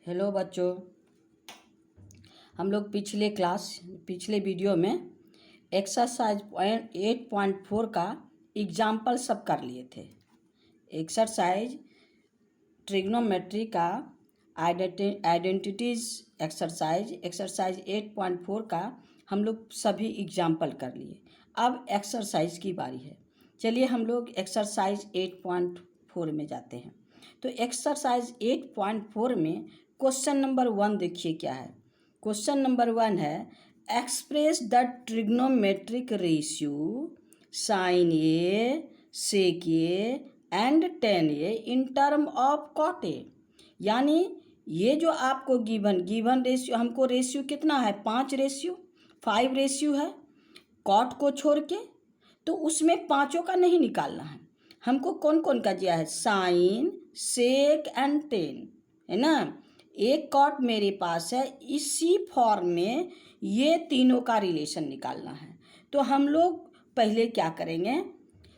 Hello बच्चों, हम लोग पिछले वीडियो में एक्सरसाइज 8.4 का एग्जाम्पल सब कर लिए थे। एक्सरसाइज ट्रिग्नोमेट्री का आइडेंटिटीज एक्सरसाइज 8.4 का हम लोग सभी एग्जाम्पल कर लिए। अब एक्सरसाइज की बारी है। चलिए हम लोग एक्सरसाइज 8.4 में जाते हैं। तो एक्सरसाइज 8.4 में क्वेश्चन नंबर 1 देखिए क्या है। क्वेश्चन नंबर 1 है, express the trigonometric ratio sine A, sec A and tan A in term of cot A. यानी ये जो आपको गिवन रेशियो, हमको रेशियो कितना है, 5 रेशियो है कॉट को छोड़ के। तो उसमें पांचों का नहीं निकालना है, हमको कौन कौन का दिया है, साइन, सेक एंड टेन, है ना। एक कॉट मेरे पास है, इसी फॉर्म में ये तीनों का रिलेशन निकालना है। तो हम लोग पहले क्या करेंगे,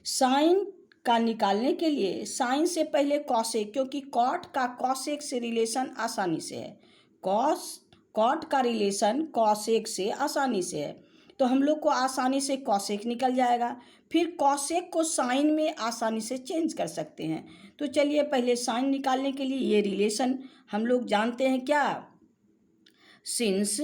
साइन का निकालने के लिए साइन से पहले कॉसेक, क्योंकि कॉट का कॉसेक से रिलेशन आसानी से है, कॉट का रिलेशन कॉसेक से आसानी से है। तो हम लोग को आसानी से कॉसेक निकल जाएगा, फिर कॉसेक को साइन में आसानी से चेंज कर सकते हैं। तो चलिए पहले साइन निकालने के लिए ये रिलेशन हम लोग जानते हैं क्या, since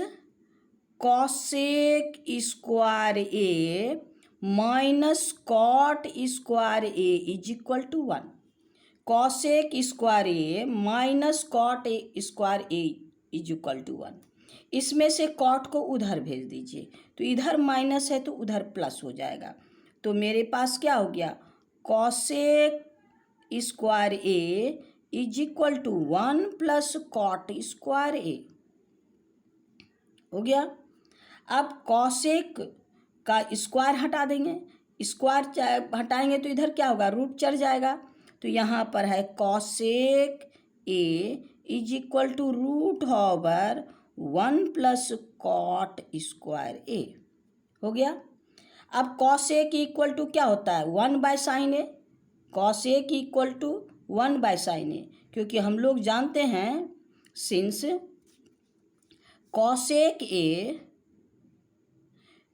cosec square A minus cot square A is equal to 1। Cosec square A minus cot square A is equal to 1। इसमें से कॉट को उधर भेज दीजिए, तो इधर माइनस है तो उधर प्लस हो जाएगा। तो मेरे पास क्या हो गया, cosec square A is equal to 1 plus cot square A हो गया। अब कॉसेक का स्क्वायर हटा देंगे, स्क्वायर हटाएंगे तो इधर क्या होगा, रूट चढ़ जाएगा। तो यहाँ पर है cosec A is equal to root over 1 plus cot square A हो गया। अब कॉसेक इक्वल टू क्या होता है, 1 by sine A. Cosec equal to 1 by sine A, क्योंकि हम लोग जानते हैं since cosec A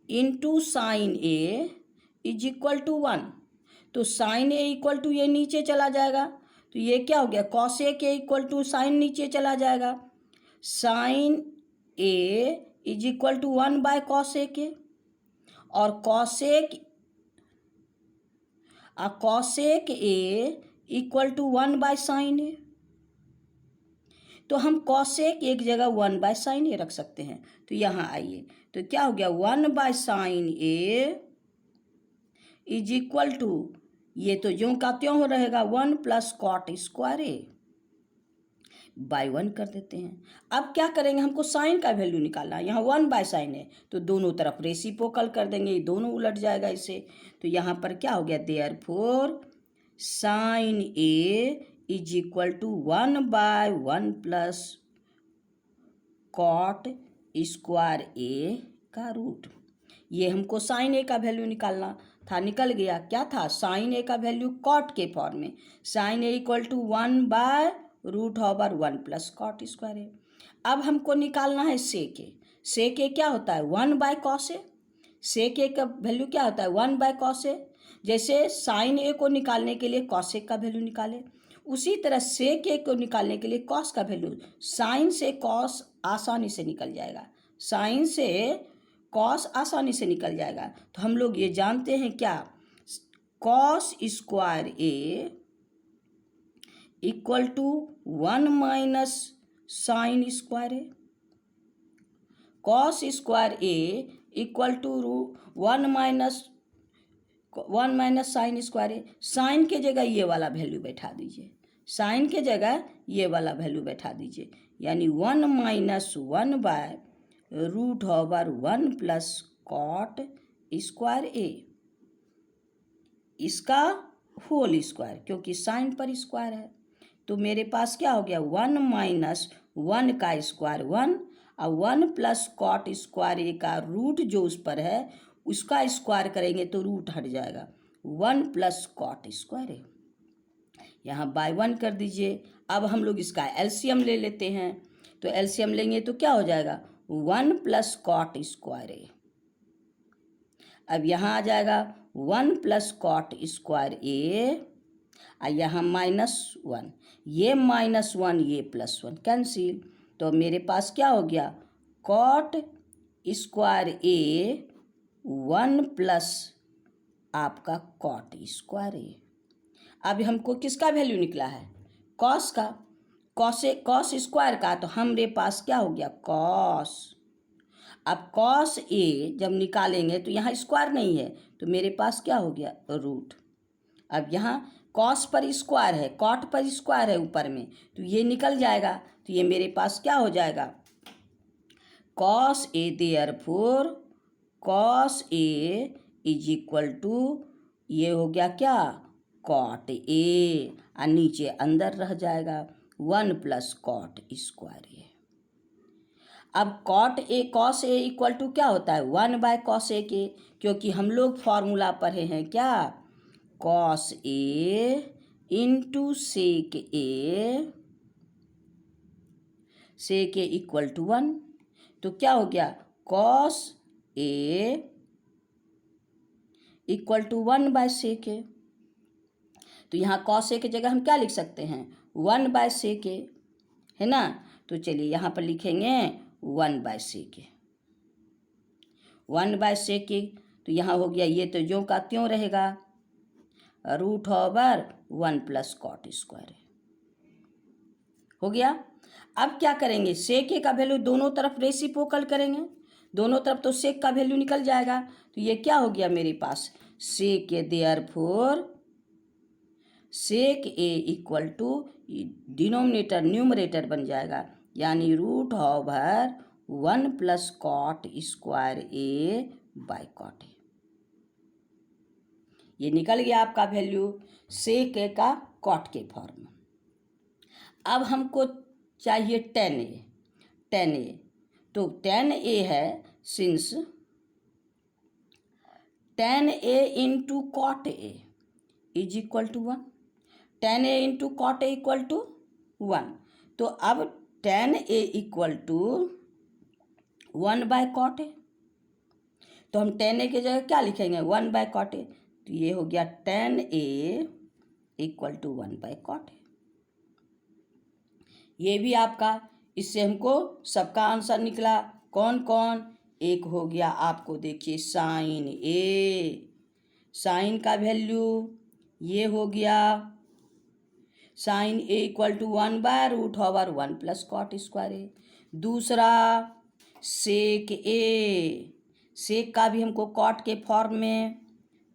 into sine A is equal to 1। तो साइन ए इक्वल टू ये नीचे चला जाएगा, तो ये क्या हो गया, cosec A equal to sine नीचे चला जाएगा, sine A is equal to 1 by cosec A. और cosec A equal to 1 by sine A. तो हम कॉसेक एक जगह 1 बाय साइन ए रख सकते हैं। तो यहाँ आइए, तो क्या हो गया, 1 by sine A is equal to, ये तो ज्यों का त्यों हो रहेगा, 1 plus cot square A by 1 कर देते हैं। अब क्या करेंगे, हमको साइन का वैल्यू निकालना है। यहाँ 1 बाय साइन है तो दोनों तरफ रेसिप्रोकल कर देंगे, ये दोनों उलट जाएगा इससे। तो यहाँ पर क्या हो गया, therefore sine A is equal to 1 by 1 plus cot square A का रूट। ये हमको साइन ए का वैल्यू निकालना था, निकल गया। क्या था, साइन ए का वैल्यू कॉट के फॉर्म में, sine A equal to 1 by root over 1 plus cot square A. अब हमको निकालना है सेक ए। सेक ए क्या होता है, 1 बाय कॉस ए। सेक ए का वैल्यू क्या होता है, 1 बाय कॉस ए। जैसे साइन ए को निकालने के लिए कॉसेक का वैल्यू निकाले, उसी तरह सेक ए को निकालने के लिए कॉस का वैल्यू, साइन से कॉस आसानी से निकल जाएगा, साइन से कॉस आसानी से निकल जाएगा। तो हम लोग ये जानते हैं क्या, cos square A equal to 1 minus sine square A. Cos square A equal to 1 minus sine square A. Sine के जगह ये वाला वैल्यू बैठा दीजिए, साइन के जगह ये वाला वैल्यू बैठा दीजिए, यानी 1 minus 1 by root over 1 plus cot square A, इसका होल स्क्वायर, क्योंकि साइन पर स्क्वायर है। तो मेरे पास क्या हो गया, 1 माइनस 1 का स्क्वायर 1 और 1 प्लस कॉट स्क्वायर ए का रूट जो उस पर है उसका स्क्वायर करेंगे तो रूट हट जाएगा, 1 प्लस कॉट स्क्वायर ए। यहाँ बाय 1 कर दीजिए। अब हम लोग इसका एलसीएम ले लेते हैं। तो एलसीएम लेंगे तो क्या हो जाएगा 1 प्लस कॉट स्क्वायर ए। अब यहाँ आ जाएगा 1 प्लस कॉट स्क्वायर ए और यहाँ -1, ये -1 ये +1 कैंसिल, तो मेरे पास क्या हो गया कॉट स्क्वायर ए 1 प्लस आपका कॉट स्क्वायर ए। अब हमको किसका वैल्यू निकला है कॉस का, कॉस स्क्वायर का, तो हमारे पास क्या हो गया कॉस। अब कॉस ए जब निकालेंगे तो यहाँ स्क्वायर नहीं है तो मेरे पास क्या हो गया रूट। अब यहाँ कॉस पर स्क्वायर है कॉट पर स्क्वायर है ऊपर में, तो ये निकल जाएगा, तो ये मेरे पास क्या हो जाएगा cos A, therefore cos A is equal to ये हो गया क्या कॉट ए, और नीचे अंदर रह जाएगा 1 प्लस कॉट स्क्वायर ए। अब cot A cos A equal to क्या होता है 1 बाय कॉस ए के, क्योंकि हम लोग फॉर्मूला पढ़े हैं क्या cos A into sec A equal to 1, तो क्या हो गया cos A equal to 1 by sec A. तो यहाँ कॉस ए की जगह हम क्या लिख सकते हैं 1 बाय सेक ए, है ना। तो चलिए यहाँ पर लिखेंगे 1 by sec A, 1 by sec A, तो यहाँ हो गया ये तो ज्यों का त्यों रहेगा √1 प्लस कॉट स्क्वायर हो गया। अब क्या करेंगे सेक ए का वैल्यू दोनों तरफ रेसिप्रोकल करेंगे, दोनों तरफ तो सेक का वैल्यू निकल जाएगा, तो ये क्या हो गया मेरे पास sec A, therefore sec A equal to denominator numerator बन जाएगा, यानी √1 plus cot square A by cot A. ये निकल गया आपका वैल्यू सेक ए का कॉट के फॉर्म। अब हमको चाहिए tan ए, तो tan ए है since tan A into cot A is equal to 1, tan A into cot A equal to 1, तो अब tan A equal to 1 by cot A, तो हम tan ए की जगह क्या लिखेंगे 1 बाय कॉट ए, तो ये हो गया tan A equal to 1 by cot A. ये भी आपका, इससे हमको सबका आंसर निकला कौन कौन, एक हो गया आपको देखिए साइन ए, साइन का वैल्यू ये हो गया sine A equal to 1 by √1 plus cot square A. दूसरा सेक ए, सेक का भी हमको कॉट के फॉर्म में,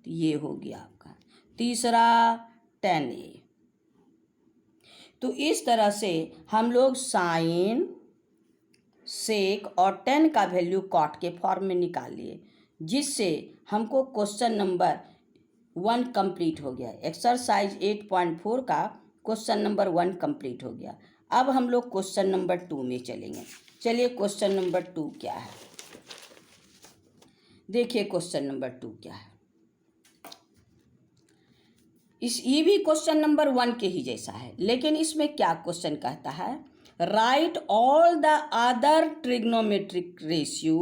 तो ये हो गया आपका। तीसरा tan ए। तो इस तरह से हम लोग साइन सेक और tan का वैल्यू कॉट के फॉर्म में निकाल लिए, जिससे हमको क्वेश्चन नंबर 1 कंप्लीट हो गया। एक्सरसाइज 8.4 का क्वेश्चन नंबर 1 कंप्लीट हो गया। अब हम लोग क्वेश्चन नंबर 2 में चलेंगे। चलिए क्वेश्चन नंबर 2 क्या है, देखिए क्वेश्चन नंबर 2 क्या है। ये भी क्वेश्चन नंबर 1 के ही जैसा है, लेकिन इसमें क्या क्वेश्चन कहता है write all the other trigonometric ratio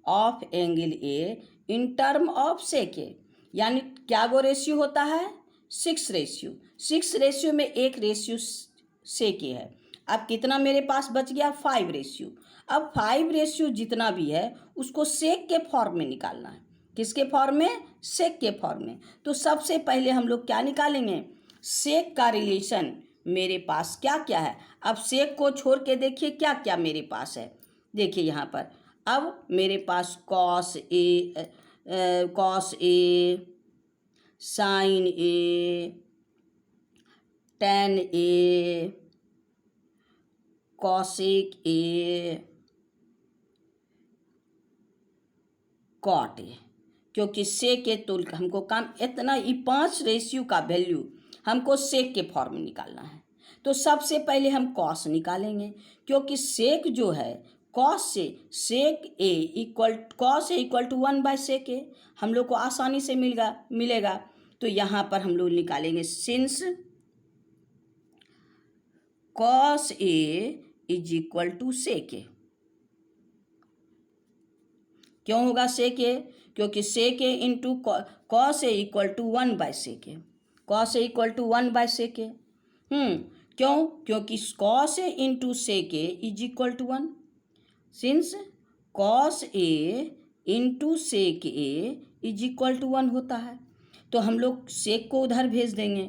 of angle A in term of sec A, यानी क्या वो रेशियो होता है 6 रेशियो, 6 रेशियो में एक रेशियो सेक ए है। अब कितना मेरे पास बच गया 5 रेशियो। अब 5 रेशियो जितना भी है उसको सेक के फॉर्म में निकालना है। किसके फॉर्म में सेक के फॉर्म में। तो सबसे पहले हम लोग क्या निकालेंगे सेक का रिलेशन मेरे पास क्या क्या है। अब सेक को छोड़ के देखिए क्या क्या मेरे पास है, देखिए यहाँ पर अब मेरे पास cos A, sine A, tan A, cosec A, cot A, क्योंकि सेक के तुल हमको काम इतना ही 5 रेशियो का वैल्यू हमको सेक के फॉर्म में निकालना है। तो सबसे पहले हम कॉस निकालेंगे, क्योंकि सेक जो है कॉस से सेक A equal to 1 by sec ए हम लोग को आसानी से मिलेगा। तो यहाँ पर हम लोग निकालेंगे since cos A is equal to sec A. क्यों होगा सेक ए? क्योंकि sec A into cos A equal to 1/sec A. Cos A equal to 1/sec A. क्यों? क्योंकि cos A into sec A is equal to 1। Since cos A into sec A is equal to 1 होता है, तो हम लोग सेक को उधर भेज देंगे,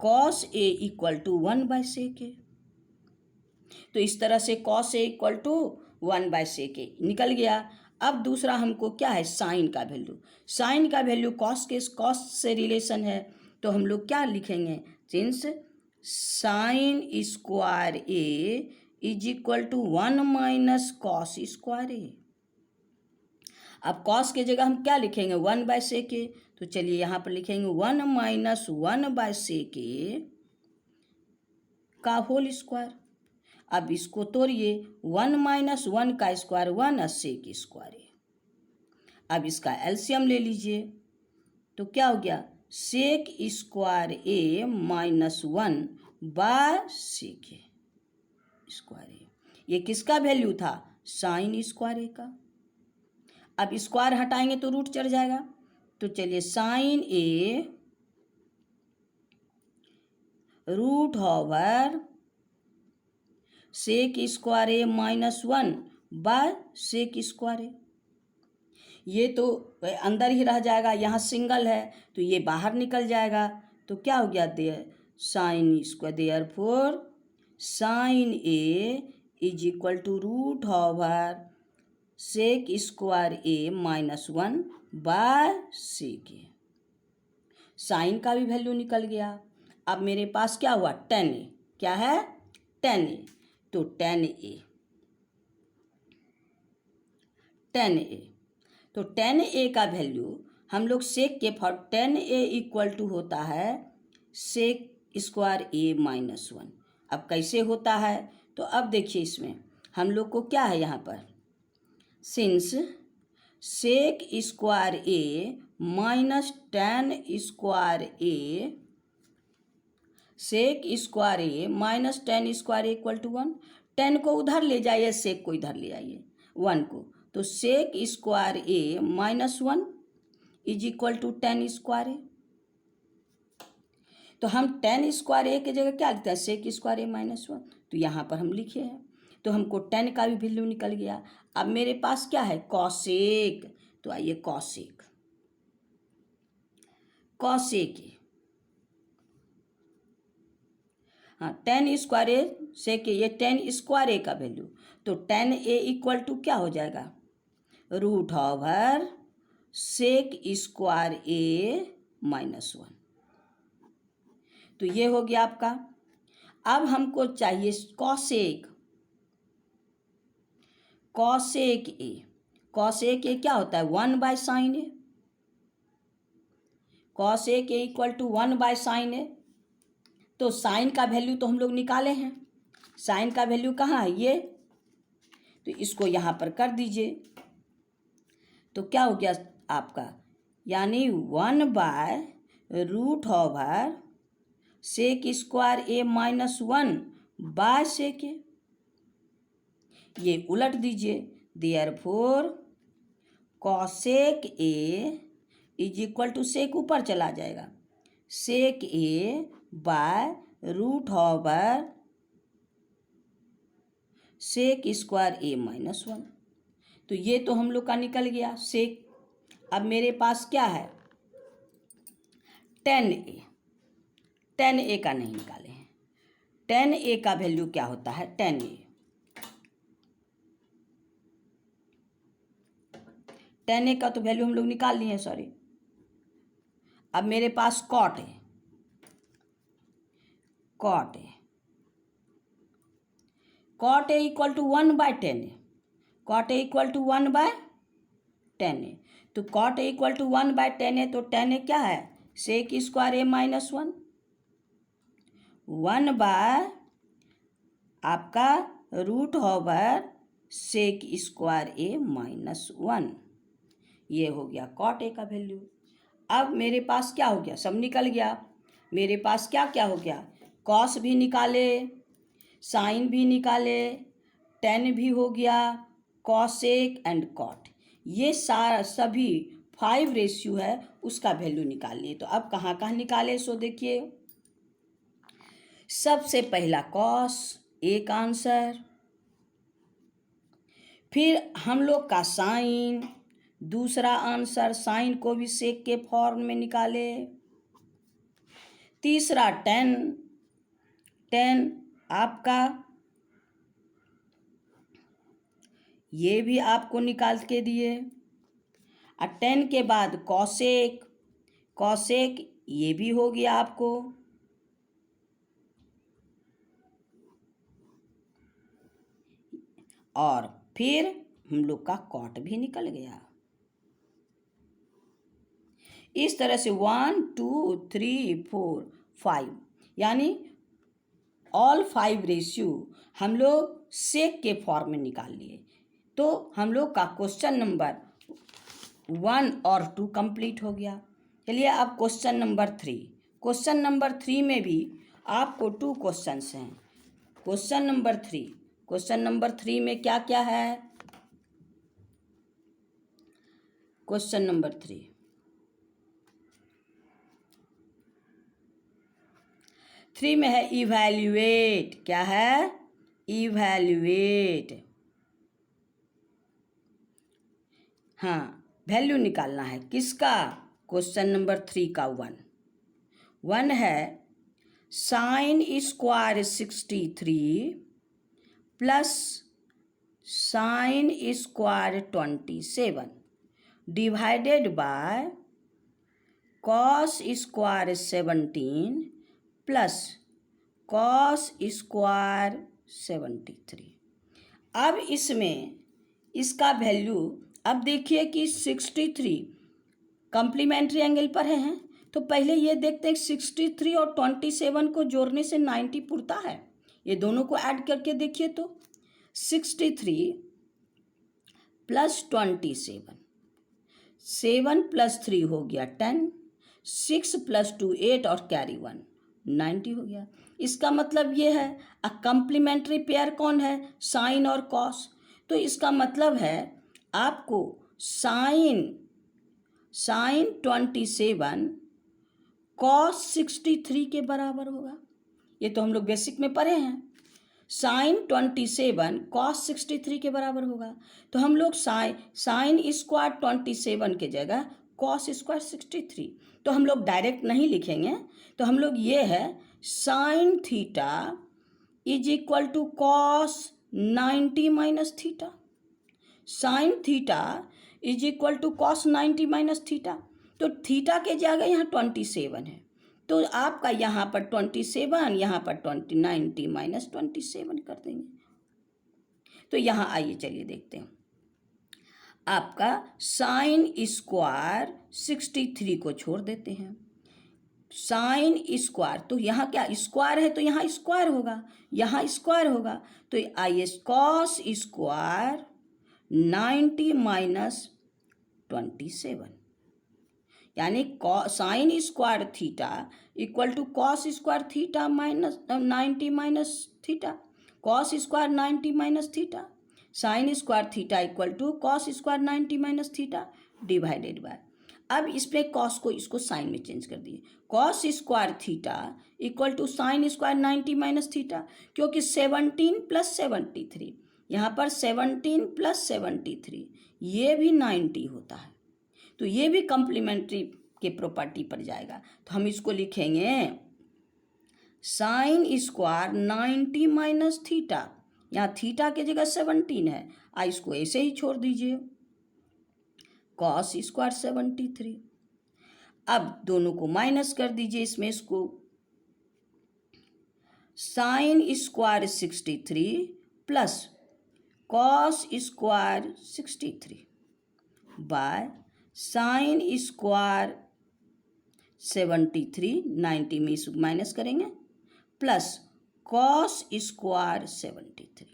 cos A equal to 1/sec A. तो इस तरह से cos A equal to 1/sec A निकल गया। अब दूसरा हमको क्या है, साइन का वैल्यू। साइन का वैल्यू कॉस से रिलेशन है, तो हम लोग क्या लिखेंगे, since sine square A is equal to 1 minus cos square A. अब कॉस के जगह हम क्या लिखेंगे, 1/sec ए। तो चलिए यहाँ पर लिखेंगे 1 माइनस 1/sec ए का होल स्क्वायर। अब इसको तोड़िए, 1 माइनस 1 का स्क्वायर 1 सेक स्क्वायर ए। अब इसका एलसीएम ले लीजिए, तो क्या हो गया, सेक square A minus 1/sec A square ए। ये किसका वैल्यू था, साइन स्क्वायर ए का। अब स्क्वायर हटाएंगे तो रूट चढ़ जाएगा, तो चलिए sign A root over sec square A minus 1/sec square ए। ये तो अंदर ही रह जाएगा, यहाँ सिंगल है तो ये बाहर निकल जाएगा, तो क्या हो गया, sine square, therefore sine A is equal to root over sec square A minus 1/sec A. Sine का भी वैल्यू निकल गया। अब मेरे पास क्या हुआ, tan ए। क्या है, tan ए। तो tan ए तो tan ए का वैल्यू हम लोग सेक के for tan A equal to होता है सेक स्क्वायर ए माइनस 1। अब कैसे होता है, तो अब देखिए इसमें हम लोग को क्या है, यहाँ पर since sec square A minus tan square A, sec square A minus tan square A equal to 1। tan को उधर ले जाइए, सेक को इधर ले आइए 1 को, तो sec square A minus 1 is equal to tan square A. तो हम tan स्क्वायर ए की जगह क्या लिखते हैं, सेक स्क्वायर ए माइनस 1, तो यहाँ पर हम लिखे हैं, तो हमको tan का भी वैल्यू निकल गया। अब मेरे पास क्या है, कॉसेक, तो आइए कॉसेक ए, हाँ tan स्क्वायर ए सेक ए, ये tan स्क्वायर ए का वैल्यू, तो tan ए इक्वल टू क्या हो जाएगा, root over sec square A minus 1। तो ये हो गया आपका। अब हमको चाहिए कॉसेक ए। कॉसेक ए क्या होता है, 1/sin A. Cosec A equal to 1/sin A. तो साइन का वैल्यू तो हम लोग निकाले हैं, साइन का वैल्यू कहाँ है, ये, तो इसको यहाँ पर कर दीजिए, तो क्या हो गया आपका, यानी 1/रूट over sec square A minus 1/sec A. ये उलट दीजिए, therefore cosec A is equal to, sec ऊपर चला जाएगा, sec A by root over sec square A minus 1। तो ये तो हम लोग का निकल गया सेक। अब मेरे पास क्या है, tan ए का नहीं निकाले हैं। tan ए का वैल्यू क्या होता है, tan ए का तो वैल्यू हम लोग निकाल लिए हैं, सॉरी। अब मेरे पास cot A equal to 1/tan A. cot A equal to 1/tan A. तो cot A equal to 1/tan A, तो tan ए क्या है, सेक स्क्वायर ए माइनस 1 आपका root over sec square A minus 1। ये हो गया cot ए का वैल्यू। अब मेरे पास क्या हो गया, सब निकल गया। मेरे पास क्या क्या हो गया, कॉस भी निकाले, साइन भी निकाले, टेन भी हो गया, कॉसेक एंड कॉट, ये सारा सभी 5 रेशियो है, उसका वैल्यू निकाल लिए। तो अब कहाँ कहाँ निकाले सो देखिए। सबसे पहला कॉस, एक आंसर। फिर हम लोग का साइन, दूसरा आंसर, साइन को भी सेक के फॉर्म में निकाले। तीसरा टेन, टेन आपका ये भी आपको निकाल के दिए। और टेन के बाद कॉसेक, कॉसेक ये भी हो गया आपको। और फिर हम लोग का कॉट भी निकल गया। इस तरह से 1 2 3 4 5 यानी ऑल 5 रेशियो हम लोग सेक के फॉर्म में निकाल लिए। तो हम लोग का क्वेश्चन नंबर 1 और 2 कंप्लीट हो गया। चलिए अब क्वेश्चन नंबर 3। क्वेश्चन नंबर 3 में भी आपको 2 क्वेश्चंस हैं। क्वेश्चन नंबर 3, क्वेश्चन नंबर 3 में क्या क्या है? क्वेश्चन नंबर 3 में है इवैल्यूएट। क्या है? इवैल्यूएट। हाँ, वैल्यू निकालना है किसका? क्वेश्चन नंबर 3 का 1 है sine square 63 plus sine square 27 divided by cos square 17 plus cos square 73। अब इसमें इसका वैल्यू, अब देखिए कि 63 कॉम्प्लीमेंट्री एंगल पर है, तो पहले ये देखते हैं 63 और 27 को जोड़ने से 90 पुरता है। ये दोनों को ऐड करके देखिए तो 63 प्लस 27, 7 प्लस 3 हो गया 10, 6 प्लस 2 8 और कैरी 1 90 हो गया। इसका मतलब ये है अ कॉम्प्लीमेंट्री पेयर कौन है? साइन और कॉस। तो इसका मतलब है आपको साइन 27 कॉस 63 के बराबर होगा। ये तो हम लोग बेसिक में पढ़े हैं। साइन 27 कॉस 63 के बराबर होगा। तो हम लोग साइन स्क्वायर 27 के जगह कॉस स्क्वायर 63, तो हम लोग डायरेक्ट नहीं लिखेंगे। तो हम लोग ये है sine theta is equal to cos 90 minus theta. Sine theta is equal to cos 90 minus theta. तो थीटा के जगह यहाँ 27 है, तो आपका यहाँ पर 27, यहाँ पर 90 माइनस 27 कर देंगे। तो यहाँ आइए चलिए देखते हैं। आपका साइन स्क्वायर 63 को छोड़ देते हैं। साइन स्क्वायर, तो यहाँ क्या स्क्वायर है, तो यहाँ स्क्वायर होगा, यहाँ स्क्वायर होगा। तो आइए कॉस स्क्वायर 90 माइनस 27 यानी sine square theta equal to cos square theta minus 90 minus theta. Cos square 90 minus theta, sine square theta equal to cos square 90 minus theta divided by. अब इसमें cos को इसको sign में change कर दिए। Cos square theta equal to sine square 90 minus theta, क्योंकि 17 plus 73, यहाँ पर 17 प्लस 73 ये भी 90 होता है। तो ये भी कॉम्प्लीमेंट्री के प्रॉपर्टी पर जाएगा। तो हम इसको लिखेंगे साइन स्क्वायर 90 माइनस थीटा, यहाँ थीटा के जगह 17 है, इसको ऐसे ही छोड़ दीजिए, कॉस स्क्वायर 73। अब दोनों को माइनस कर दीजिए इसमें, इसको sine square 63 plus cos square 63 by sine square 73, 90 में इसको माइनस करेंगे, प्लस कॉस स्क्वायर 73।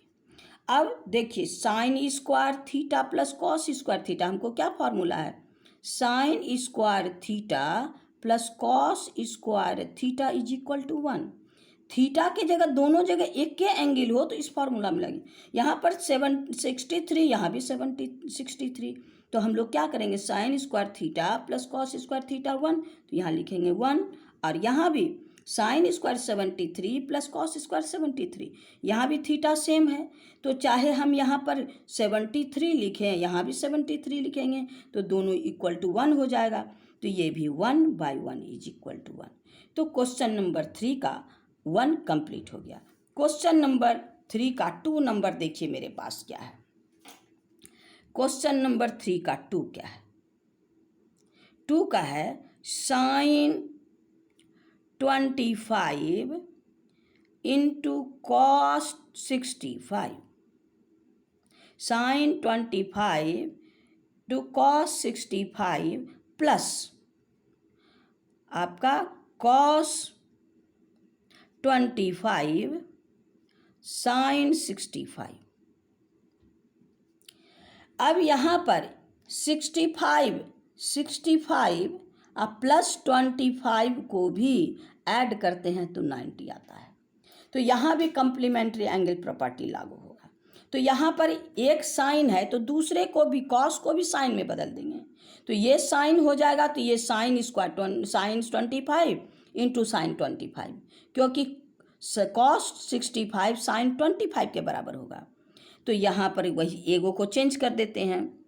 अब देखिए sine square theta plus cos square theta, हमको क्या फॉर्मूला है? Sine square theta plus cos square theta is equal to 1। Theta की जगह दोनों जगह एक के एंगल हो तो इस फॉर्मूला में लगे। यहाँ पर 63, यहाँ भी 63, तो हम लोग क्या करेंगे, sign square theta plus cos square theta 1, तो यहाँ लिखेंगे 1। और यहाँ भी sine square 73 plus cos square 73, यहाँ भी थीटा सेम है, तो चाहे हम यहाँ पर 73 लिखें, यहाँ भी 73 लिखेंगे, तो दोनों इक्वल टू 1 हो जाएगा। तो ये भी 1/1 इज इक्वल टू 1। तो क्वेश्चन नंबर 3 का 1 कंप्लीट हो गया। क्वेश्चन नंबर 3 का 2 नंबर देखिए मेरे पास क्या है। क्वेश्चन नंबर 3 का 2 क्या है, 2 का है sine 25 into cos 65, sine 25 to cos 65 plus आपका कॉस 25 साइन 65। अब यहाँ पर 65 अब प्लस 25 को भी ऐड करते हैं तो 90 आता है। तो यहाँ भी कम्प्लीमेंट्री एंगल प्रॉपर्टी लागू होगा। तो यहाँ पर एक साइन है तो दूसरे को भी, कॉस को भी साइन में बदल देंगे, तो ये साइन हो जाएगा, तो ये sine square sine 25 into sine 25, क्योंकि कॉस 65 साइन 25 के बराबर होगा। तो यहाँ पर वही एगो को चेंज कर देते हैं,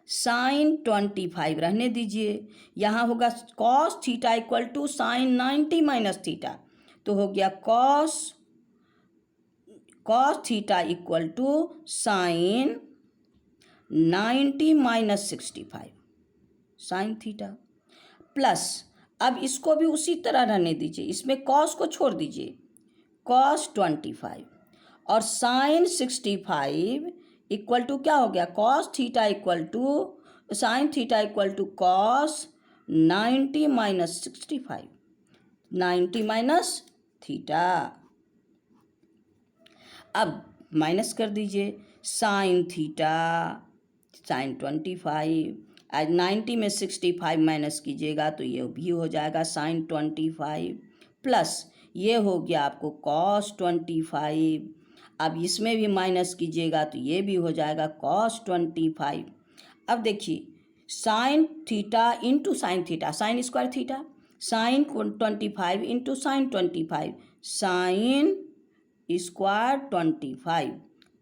साइन 25 रहने दीजिए, यहाँ होगा cos theta equal to sine 90 minus theta, तो हो गया cos theta equal to sine 90 minus 65 sine theta plus, अब इसको भी उसी तरह रहने दीजिए, इसमें कॉस को छोड़ दीजिए, कॉस 25 और साइन 65 इक्वल टू क्या हो गया, cos theta equal to sine theta equal to cos 90 minus 65, 90 minus theta. अब माइनस कर दीजिए, साइन थीटा साइन 25, आज 90 में 65 माइनस कीजिएगा तो ये भी हो जाएगा साइन 25 प्लस ये हो गया आपको कॉस 25, अब इसमें भी माइनस कीजिएगा तो ये भी हो जाएगा कॉस 25। अब देखिए sine theta into sine theta, sine square theta, sine 25 into sine 25, sine square 25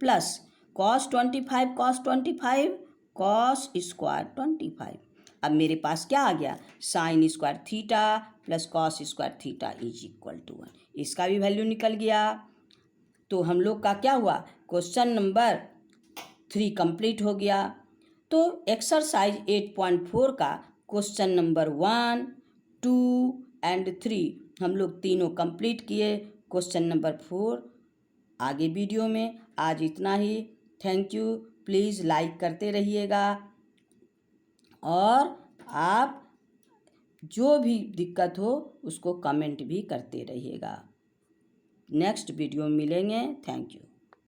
plus cos 25 cos 25 cos square 25। अब मेरे पास क्या आ गया, sine square theta plus cos square theta is equal to 1, इसका भी वैल्यू निकल गया। तो हम लोग का क्या हुआ, क्वेश्चन नंबर 3 कंप्लीट हो गया। तो एक्सरसाइज 8.4 का क्वेश्चन नंबर 1, 2 एंड 3 हम लोग तीनों कंप्लीट किए। क्वेश्चन नंबर 4 आगे वीडियो में। आज इतना ही, थैंक यू। प्लीज़ लाइक करते रहिएगा और आप जो भी दिक्कत हो उसको कमेंट भी करते रहिएगा। नेक्स्ट वीडियो में मिलेंगे, थैंक यू।